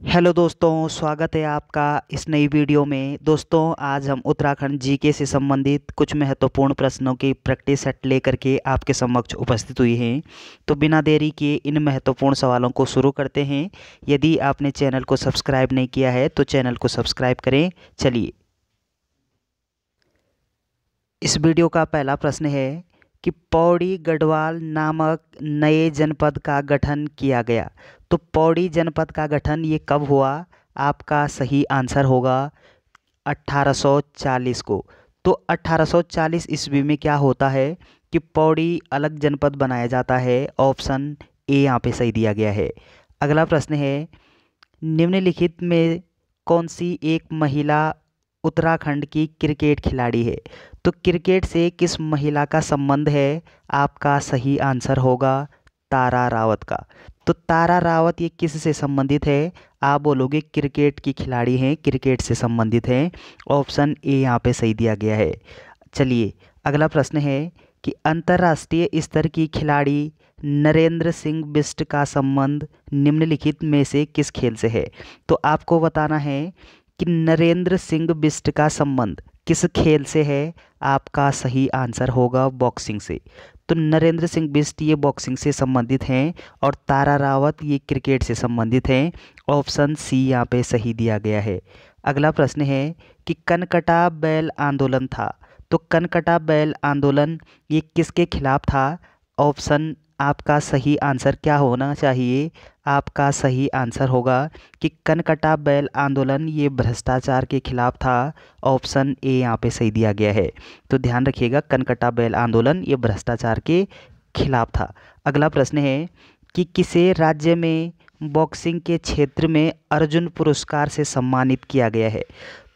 Hello दोस्तों, स्वागत है आपका इस नई वीडियो में। दोस्तों, आज हम उत्तराखंड जीके से संबंधित कुछ महत्वपूर्ण प्रश्नों की प्रैक्टिस सेट लेकर के आपके समक्ष उपस्थित हुई हैं। तो बिना देरी किए इन महत्वपूर्ण सवालों को शुरू करते हैं। यदि आपने चैनल को सब्सक्राइब नहीं किया है तो चैनल को सब्सक्राइब करें। चलिए, इस वीडियो का पहला प्रश्न है कि पौड़ी गढ़वाल नामक नए जनपद का गठन किया गया। तो पौड़ी जनपद का गठन ये कब हुआ? आपका सही आंसर होगा 1840 को। तो 1840 ईस्वी में क्या होता है कि पौड़ी अलग जनपद बनाया जाता है। ऑप्शन ए यहाँ पे सही दिया गया है। अगला प्रश्न है, निम्नलिखित में कौन सी एक महिला उत्तराखंड की क्रिकेट खिलाड़ी है? तो क्रिकेट से किस महिला का संबंध है? आपका सही आंसर होगा तारा रावत का। तो तारा रावत ये किस से संबंधित है? आप बोलोगे क्रिकेट की खिलाड़ी हैं, क्रिकेट से संबंधित हैं। ऑप्शन ए यहाँ पे सही दिया गया है। चलिए, अगला प्रश्न है कि अंतर्राष्ट्रीय स्तर की खिलाड़ी नरेंद्र सिंह बिष्ट का संबंध निम्नलिखित में से किस खेल से है? तो आपको बताना है कि नरेंद्र सिंह बिष्ट का संबंध किस खेल से है। आपका सही आंसर होगा बॉक्सिंग से। तो नरेंद्र सिंह बिष्ट ये बॉक्सिंग से संबंधित हैं और तारा रावत ये क्रिकेट से संबंधित हैं। ऑप्शन सी यहाँ पे सही दिया गया है। अगला प्रश्न है कि कनकटा बैल आंदोलन था। तो कनकटा बैल आंदोलन ये किसके खिलाफ था? ऑप्शन आपका सही आंसर क्या होना चाहिए? आपका सही आंसर होगा कि कनकटा बैल आंदोलन ये भ्रष्टाचार के खिलाफ था। ऑप्शन ए यहाँ पे सही दिया गया है। तो ध्यान रखिएगा, कनकटा बैल आंदोलन ये भ्रष्टाचार के खिलाफ था। अगला प्रश्न है कि किसे राज्य में बॉक्सिंग के क्षेत्र में अर्जुन पुरस्कार से सम्मानित किया गया है?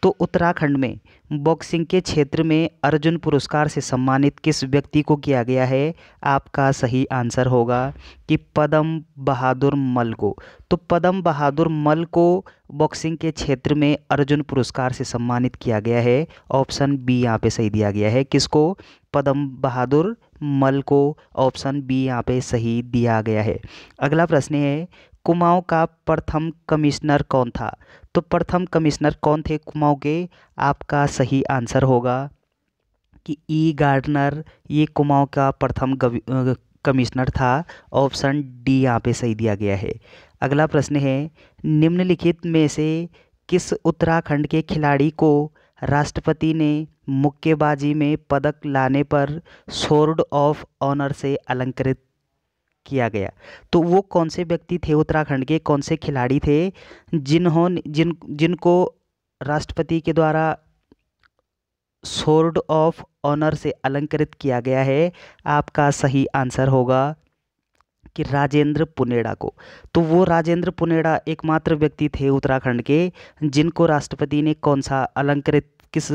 तो उत्तराखंड में बॉक्सिंग के क्षेत्र में अर्जुन पुरस्कार से सम्मानित किस व्यक्ति को किया गया है? आपका सही आंसर होगा कि पद्म बहादुर मल को। तो पद्म बहादुर मल को बॉक्सिंग के क्षेत्र में अर्जुन पुरस्कार से सम्मानित किया गया है। ऑप्शन बी यहाँ पे सही दिया गया है। किसको? पद्म बहादुर मल को। ऑप्शन बी यहाँ पे सही दिया गया है। अगला प्रश्न है, कुमाऊं का प्रथम कमिश्नर कौन था? तो प्रथम कमिश्नर कौन थे कुमाऊं के? आपका सही आंसर होगा कि ई गार्डनर ये कुमाऊं का प्रथम कमिश्नर था। ऑप्शन डी यहाँ पे सही दिया गया है। अगला प्रश्न है, निम्नलिखित में से किस उत्तराखंड के खिलाड़ी को राष्ट्रपति ने मुक्केबाजी में पदक लाने पर स्वॉर्ड ऑफ ऑनर से अलंकृत किया गया? तो वो कौन से व्यक्ति थे? उत्तराखंड के कौन से खिलाड़ी थे जिनको राष्ट्रपति के द्वारा स्वॉर्ड ऑफ ऑनर से अलंकृत किया गया है? आपका सही आंसर होगा कि राजेंद्र पुनेड़ा को। तो वो राजेंद्र पुनेड़ा एकमात्र व्यक्ति थे उत्तराखंड के जिनको राष्ट्रपति ने कौन सा अलंकृत, किस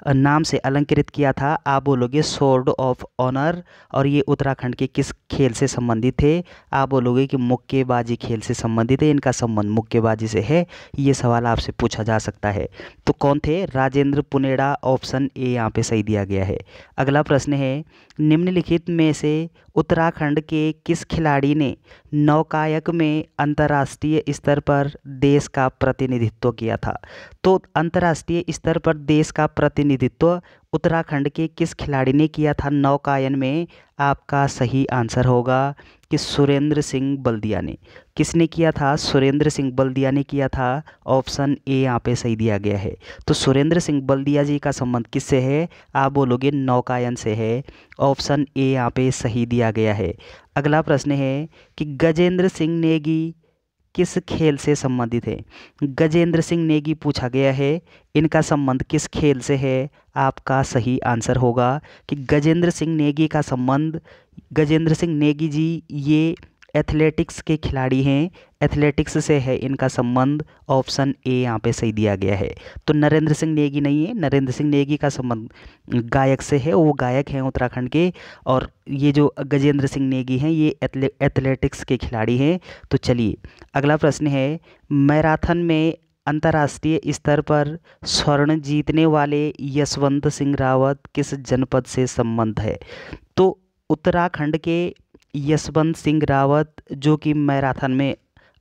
नाम से अलंकृत किया था? आप बोलोगे स्वॉर्ड ऑफ ऑनर। और ये उत्तराखंड के किस खेल से संबंधित थे? आप बोलोगे कि मुक्केबाजी खेल से संबंधित है, इनका संबंध मुक्केबाजी से है। ये सवाल आपसे पूछा जा सकता है। तो कौन थे? राजेंद्र पुनेड़ा। ऑप्शन ए यहाँ पे सही दिया गया है। अगला प्रश्न है, निम्नलिखित में से उत्तराखंड के किस खिलाड़ी ने नौकायक में अंतर्राष्ट्रीय स्तर पर देश का प्रतिनिधित्व किया था? तो अंतर्राष्ट्रीय स्तर पर देश का प्रतिनिधित्व उत्तराखंड के किस खिलाड़ी ने किया था नौकायन में? आपका सही आंसर होगा कि सुरेंद्र सिंह बल्दिया ने। किसने किया था? सुरेंद्र सिंह बल्दिया ने किया था। ऑप्शन ए यहाँ पे सही दिया गया है। तो सुरेंद्र सिंह बल्दिया जी का संबंध किससे है? आप बोलोगे नौकायन से है। ऑप्शन ए यहाँ पे सही दिया गया है। अगला प्रश्न है कि गजेंद्र सिंह नेगी किस खेल से संबंधित है? गजेंद्र सिंह नेगी पूछा गया है, इनका संबंध किस खेल से है? आपका सही आंसर होगा कि गजेंद्र सिंह नेगी का संबंध, गजेंद्र सिंह नेगी जी ये एथलेटिक्स के खिलाड़ी हैं, एथलेटिक्स से है इनका संबंध। ऑप्शन ए यहाँ पे सही दिया गया है। तो नरेंद्र सिंह नेगी नहीं है, नरेंद्र सिंह नेगी का संबंध गायक से है, वो गायक हैं उत्तराखंड के। और ये जो गजेंद्र सिंह नेगी हैं ये एथलेटिक्स के खिलाड़ी हैं। तो चलिए, अगला प्रश्न है, मैराथन में अंतर्राष्ट्रीय स्तर पर स्वर्ण जीतने वाले यशवंत सिंह रावत किस जनपद से संबंध है? तो उत्तराखंड के यशवंत सिंह रावत जो कि मैराथन में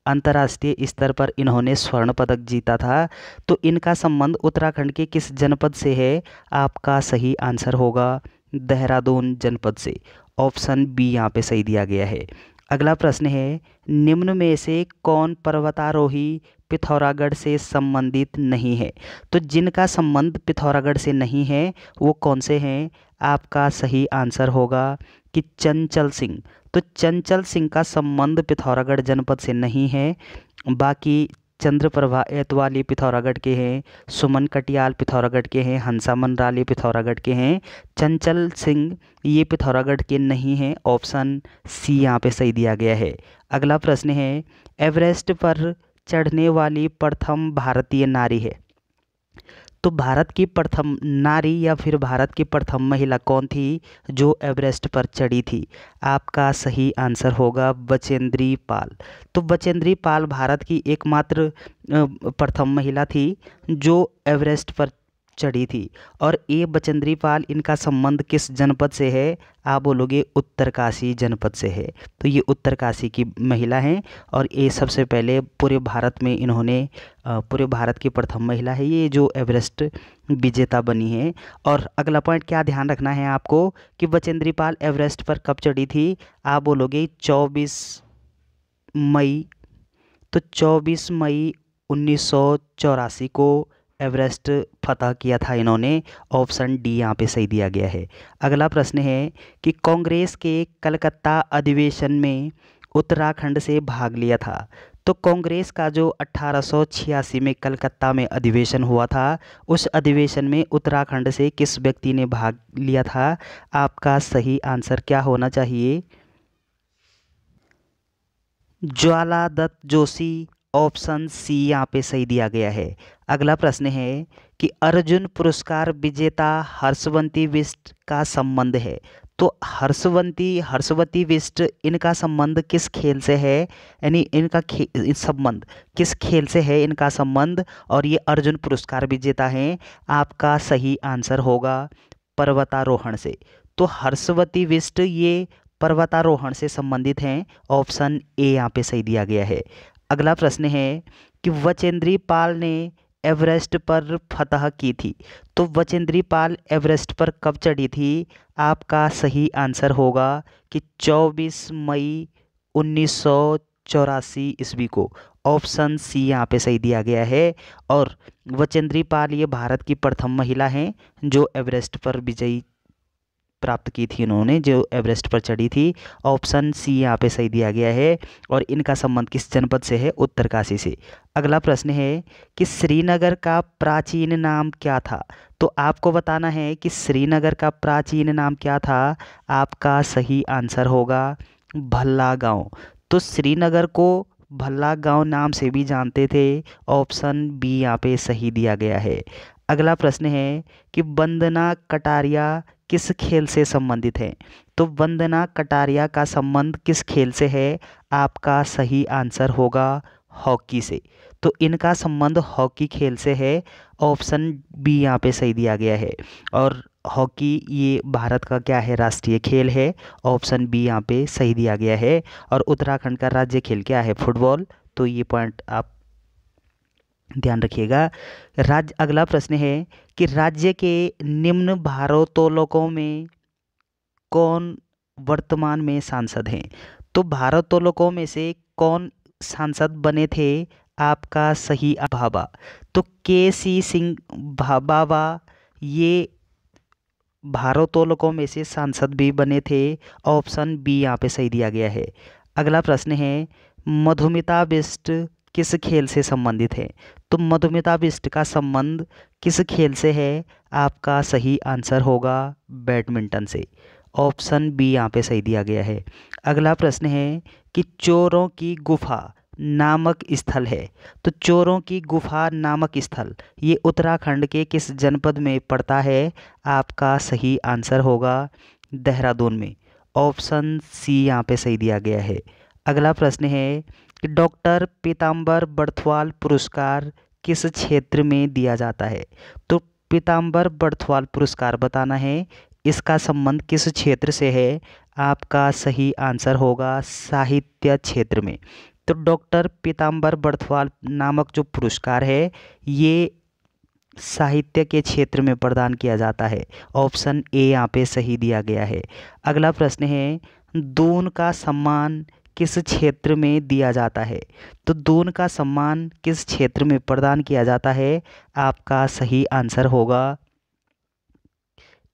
अंतर्राष्ट्रीय स्तर पर इन्होंने स्वर्ण पदक जीता था। तो इनका संबंध उत्तराखंड के किस जनपद से है? आपका सही आंसर होगा देहरादून जनपद से। ऑप्शन बी यहाँ पे सही दिया गया है। अगला प्रश्न है, निम्न में से कौन पर्वतारोही पिथौरागढ़ से संबंधित नहीं है? तो जिनका संबंध पिथौरागढ़ से नहीं है वो कौन से हैं? आपका सही आंसर होगा कि चंचल सिंह। तो चंचल सिंह का संबंध पिथौरागढ़ जनपद से नहीं है। बाकी चंद्रप्रभा एतवाली पिथौरागढ़ के हैं, सुमन कटियाल पिथौरागढ़ के हैं, हंसा मंडराले पिथौरागढ़ के हैं। चंचल सिंह ये पिथौरागढ़ के नहीं हैं। ऑप्शन सी यहाँ पे सही दिया गया है। अगला प्रश्न है, एवरेस्ट पर चढ़ने वाली प्रथम भारतीय नारी है। तो भारत की प्रथम नारी या फिर भारत की प्रथम महिला कौन थी जो एवरेस्ट पर चढ़ी थी? आपका सही आंसर होगा बचेंद्री पाल। तो बचेंद्री पाल भारत की एकमात्र प्रथम महिला थी जो एवरेस्ट पर चढ़ी थी। और ये बचेंद्री पाल, इनका संबंध किस जनपद से है? आप बोलोगे उत्तरकाशी जनपद से है। तो ये उत्तरकाशी की महिला हैं और ये सबसे पहले पूरे भारत में इन्होंने पूरे भारत की प्रथम महिला है ये जो एवरेस्ट विजेता बनी है। और अगला पॉइंट क्या ध्यान रखना है आपको कि बचेंद्री पाल एवरेस्ट पर कब चढ़ी थी? आप बोलोगे 24 मई। तो 24 मई 1984 को एवरेस्ट फतह किया था इन्होंने। ऑप्शन डी यहाँ पे सही दिया गया है। अगला प्रश्न है कि कांग्रेस के कलकत्ता अधिवेशन में उत्तराखंड से भाग लिया था। तो कांग्रेस का जो 1886 में कलकत्ता में अधिवेशन हुआ था उस अधिवेशन में उत्तराखंड से किस व्यक्ति ने भाग लिया था? आपका सही आंसर क्या होना चाहिए? ज्वाला दत्त जोशी। ऑप्शन सी यहाँ पे सही दिया गया है। अगला प्रश्न है कि अर्जुन पुरस्कार विजेता हर्षवंती बिष्ट का संबंध है। तो हर्षवती बिष्ट, इनका संबंध किस खेल से है? यानी इनका संबंध किस खेल से है इनका संबंध? और ये अर्जुन पुरस्कार विजेता हैं। आपका सही आंसर होगा पर्वतारोहण से। तो हर्षवती बिष्ट ये पर्वतारोहण से संबंधित हैं। ऑप्शन ए यहाँ पे सही दिया गया है। अगला प्रश्न है कि बचेंद्री पाल ने एवरेस्ट पर फतह की थी। तो बचेंद्री पाल एवरेस्ट पर कब चढ़ी थी? आपका सही आंसर होगा कि 24 मई 1984 ईस्वी को। ऑप्शन सी यहाँ पे सही दिया गया है। और बचेंद्री पाल ये भारत की प्रथम महिला हैं जो एवरेस्ट पर विजयी प्राप्त की थी उन्होंने, जो एवरेस्ट पर चढ़ी थी। ऑप्शन सी यहाँ पे सही दिया गया है। और इनका संबंध किस जनपद से है? उत्तरकाशी से। अगला प्रश्न है कि श्रीनगर का प्राचीन नाम क्या था? तो आपको बताना है कि श्रीनगर का प्राचीन नाम क्या था। आपका सही आंसर होगा भल्ला गांव। तो श्रीनगर को भल्ला गांव नाम से भी जानते थे। ऑप्शन बी यहाँ पे सही दिया गया है। अगला प्रश्न है कि वंदना कटारिया किस खेल से संबंधित है? तो वंदना कटारिया का संबंध किस खेल से है? आपका सही आंसर होगा हॉकी से। तो इनका संबंध हॉकी खेल से है। ऑप्शन बी यहाँ पे सही दिया गया है। और हॉकी ये भारत का क्या है? राष्ट्रीय खेल है। ऑप्शन बी यहाँ पे सही दिया गया है। और उत्तराखंड का राज्य खेल क्या है? फुटबॉल। तो ये पॉइंट आप ध्यान रखिएगा। अगला प्रश्न है कि राज्य के निम्न भारोत्तोलकों में कौन वर्तमान में सांसद हैं? तो भारोत्तोलकों में से कौन सांसद बने थे? आपका सही भाभा। तो के.सी. सिंह भाभा ये भारोत्तोलकों में से सांसद भी बने थे। ऑप्शन बी यहाँ पे सही दिया गया है। अगला प्रश्न है मधुमिता बिष्ट किस खेल से संबंधित है? तो मधुमिता बिष्ट का संबंध किस खेल से है? आपका सही आंसर होगा बैडमिंटन से। ऑप्शन बी यहाँ पे सही दिया गया है। अगला प्रश्न है कि चोरों की गुफा नामक स्थल है। तो चोरों की गुफा नामक स्थल ये उत्तराखंड के किस जनपद में पड़ता है? आपका सही आंसर होगा देहरादून में। ऑप्शन सी यहाँ पे सही दिया गया है। अगला प्रश्न है कि डॉक्टर पीताम्बर बर्थवाल पुरस्कार किस क्षेत्र में दिया जाता है? तो पीताम्बर बर्थवाल पुरस्कार बताना है इसका संबंध किस क्षेत्र से है? आपका सही आंसर होगा साहित्य क्षेत्र में। तो डॉक्टर पीताम्बर बर्थवाल नामक जो पुरस्कार है ये साहित्य के क्षेत्र में प्रदान किया जाता है। ऑप्शन ए यहाँ पे सही दिया गया है। अगला प्रश्न है, दून का सम्मान किस क्षेत्र में दिया जाता है? तो दून का सम्मान किस क्षेत्र में प्रदान किया जाता है? आपका सही आंसर होगा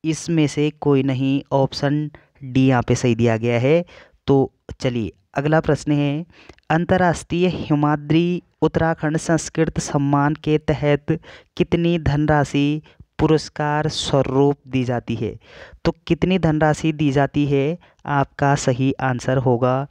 इसमें से कोई नहीं, ऑप्शन डी यहाँ पे सही दिया गया है। तो चलिए अगला प्रश्न है, अंतर्राष्ट्रीय हिमाद्री उत्तराखंड संस्कृत सम्मान के तहत कितनी धनराशि पुरस्कार स्वरूप दी जाती है? तो कितनी धनराशि दी जाती है? आपका सही आंसर होगा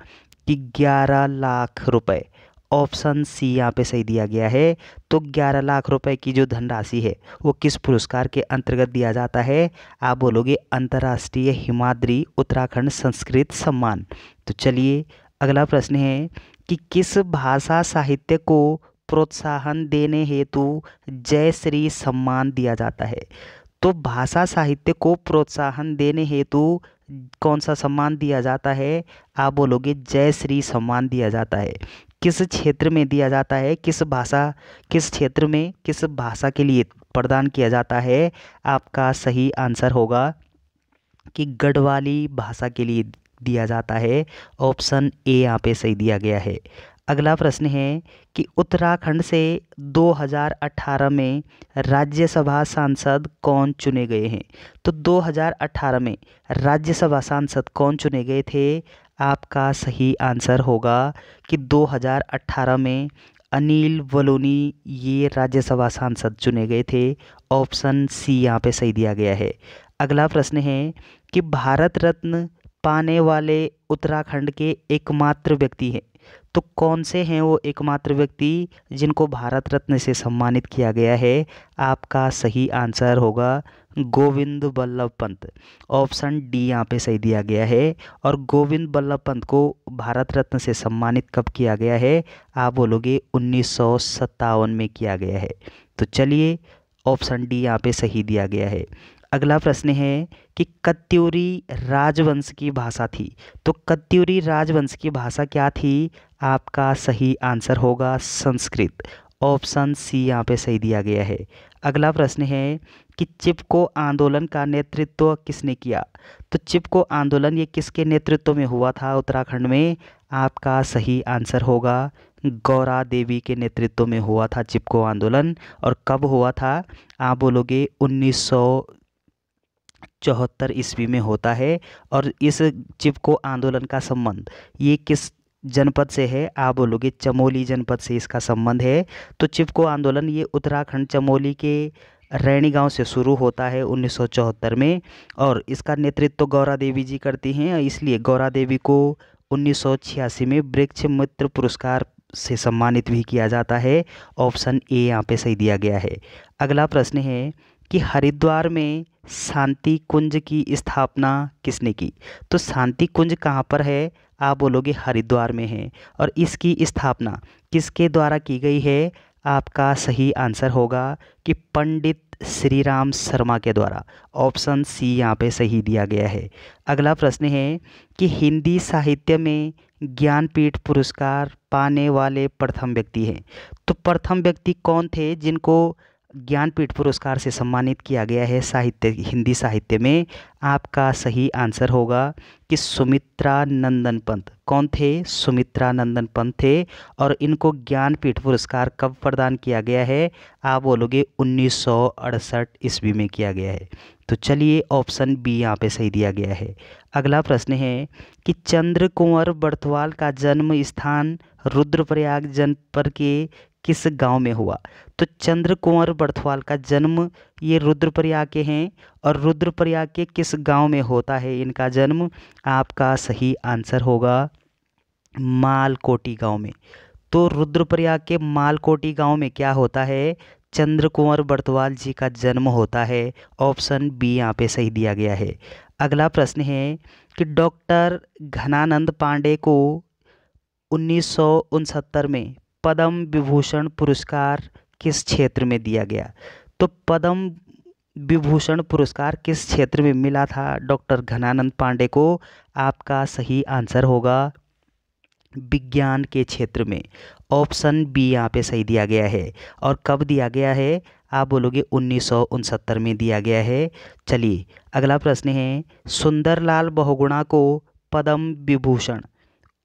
कि 11 लाख रुपए। ऑप्शन सी यहाँ पे सही दिया गया है। तो 11 लाख रुपए की जो धनराशि है वो किस पुरस्कार के अंतर्गत दिया जाता है? आप बोलोगे अंतर्राष्ट्रीय हिमाद्री उत्तराखंड संस्कृत सम्मान। तो चलिए अगला प्रश्न है कि किस भाषा साहित्य को प्रोत्साहन देने हेतु जयश्री सम्मान दिया जाता है? तो भाषा साहित्य को प्रोत्साहन देने हेतु कौन सा सम्मान दिया जाता है? आप बोलोगे जयश्री सम्मान दिया जाता है। किस क्षेत्र में दिया जाता है? किस क्षेत्र में किस भाषा के लिए प्रदान किया जाता है? आपका सही आंसर होगा कि गढ़वाली भाषा के लिए दिया जाता है। ऑप्शन ए यहाँ पे सही दिया गया है। अगला प्रश्न है कि उत्तराखंड से 2018 में राज्यसभा सांसद कौन चुने गए हैं? तो 2018 में राज्यसभा सांसद कौन चुने गए थे? आपका सही आंसर होगा कि 2018 में अनिल बलूनी ये राज्यसभा सांसद चुने गए थे। ऑप्शन सी यहाँ पे सही दिया गया है। अगला प्रश्न है कि भारत रत्न पाने वाले उत्तराखंड के एकमात्र व्यक्ति हैं। तो कौन से हैं वो एकमात्र व्यक्ति जिनको भारत रत्न से सम्मानित किया गया है? आपका सही आंसर होगा गोविंद बल्लभ पंत। ऑप्शन डी यहाँ पे सही दिया गया है। और गोविंद बल्लभ पंत को भारत रत्न से सम्मानित कब किया गया है? आप बोलोगे 1957 में किया गया है। तो चलिए ऑप्शन डी यहाँ पे सही दिया गया है। अगला प्रश्न है कि कत्यूरी राजवंश की भाषा थी। तो कत्यूरी राजवंश की भाषा क्या थी? आपका सही आंसर होगा संस्कृत। ऑप्शन सी यहाँ पे सही दिया गया है। अगला प्रश्न है कि चिपको आंदोलन का नेतृत्व किसने किया? तो चिपको आंदोलन ये किसके नेतृत्व में हुआ था उत्तराखंड में? आपका सही आंसर होगा गौरा देवी के नेतृत्व में हुआ था चिपको आंदोलन। और कब हुआ था? आप बोलोगे 1974 ईस्वी में होता है। और इस चिपको आंदोलन का संबंध ये किस जनपद से है? आप बोलोगे चमोली जनपद से इसका संबंध है। तो चिपको आंदोलन ये उत्तराखंड चमोली के रैणी गांव से शुरू होता है 1974 में। और इसका नेतृत्व गौरा देवी जी करती हैं, इसलिए गौरा देवी को 1986 में वृक्ष मित्र पुरस्कार से सम्मानित भी किया जाता है। ऑप्शन ए यहाँ पे सही दिया गया है। अगला प्रश्न है कि हरिद्वार में शांति कुंज की स्थापना किसने की? तो शांति कुंज कहाँ पर है? आप बोलोगे हरिद्वार में है। और इसकी स्थापना किसके द्वारा की गई है? आपका सही आंसर होगा कि पंडित श्री राम शर्मा के द्वारा। ऑप्शन सी यहाँ पे सही दिया गया है। अगला प्रश्न है कि हिंदी साहित्य में ज्ञानपीठ पुरस्कार पाने वाले प्रथम व्यक्ति हैं। तो प्रथम व्यक्ति कौन थे जिनको ज्ञानपीठ पुरस्कार से सम्मानित किया गया है हिंदी साहित्य में? आपका सही आंसर होगा कि सुमित्रा नंदन पंत। कौन थे? सुमित्रा नंदन पंत थे। और इनको ज्ञानपीठ पुरस्कार कब प्रदान किया गया है? आप बोलोगे 1968 ईस्वी में किया गया है। तो चलिए ऑप्शन बी यहाँ पे सही दिया गया है। अगला प्रश्न है कि चंद्र कुंवर बर्थवाल का जन्म स्थान रुद्रप्रयाग जनपद के किस गांव में हुआ? तो चंद्र कुंवर बर्थवाल का जन्म ये रुद्रप्रयाग के हैं। और रुद्रप्रयाग के किस गांव में होता है इनका जन्म? आपका सही आंसर होगा मालकोटी गांव में। तो रुद्रप्रयाग के मालकोटी गांव में क्या होता है? चंद्र कुंवर बर्थवाल जी का जन्म होता है। ऑप्शन बी यहाँ पे सही दिया गया है। अगला प्रश्न है कि डॉक्टर घनानंद पांडे को 1969 में पद्म विभूषण पुरस्कार किस क्षेत्र में दिया गया? तो पद्म विभूषण पुरस्कार किस क्षेत्र में मिला था डॉक्टर घनानंद पांडे को? आपका सही आंसर होगा विज्ञान के क्षेत्र में। ऑप्शन बी यहाँ पे सही दिया गया है। और कब दिया गया है? आप बोलोगे 1969 में दिया गया है। चलिए अगला प्रश्न है, सुंदरलाल बहुगुणा को पद्म विभूषण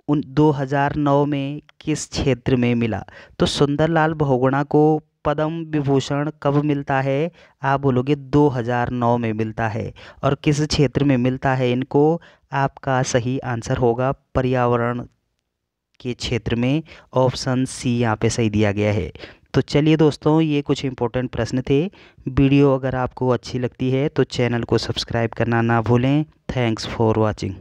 2009 में किस क्षेत्र में मिला? तो सुंदरलाल बहुगुणा को पद्म विभूषण कब मिलता है? आप बोलोगे 2009 में मिलता है। और किस क्षेत्र में मिलता है इनको? आपका सही आंसर होगा पर्यावरण के क्षेत्र में। ऑप्शन सी यहाँ पे सही दिया गया है। तो चलिए दोस्तों, ये कुछ इंपॉर्टेंट प्रश्न थे। वीडियो अगर आपको अच्छी लगती है तो चैनल को सब्सक्राइब करना ना भूलें। Thanks for watching.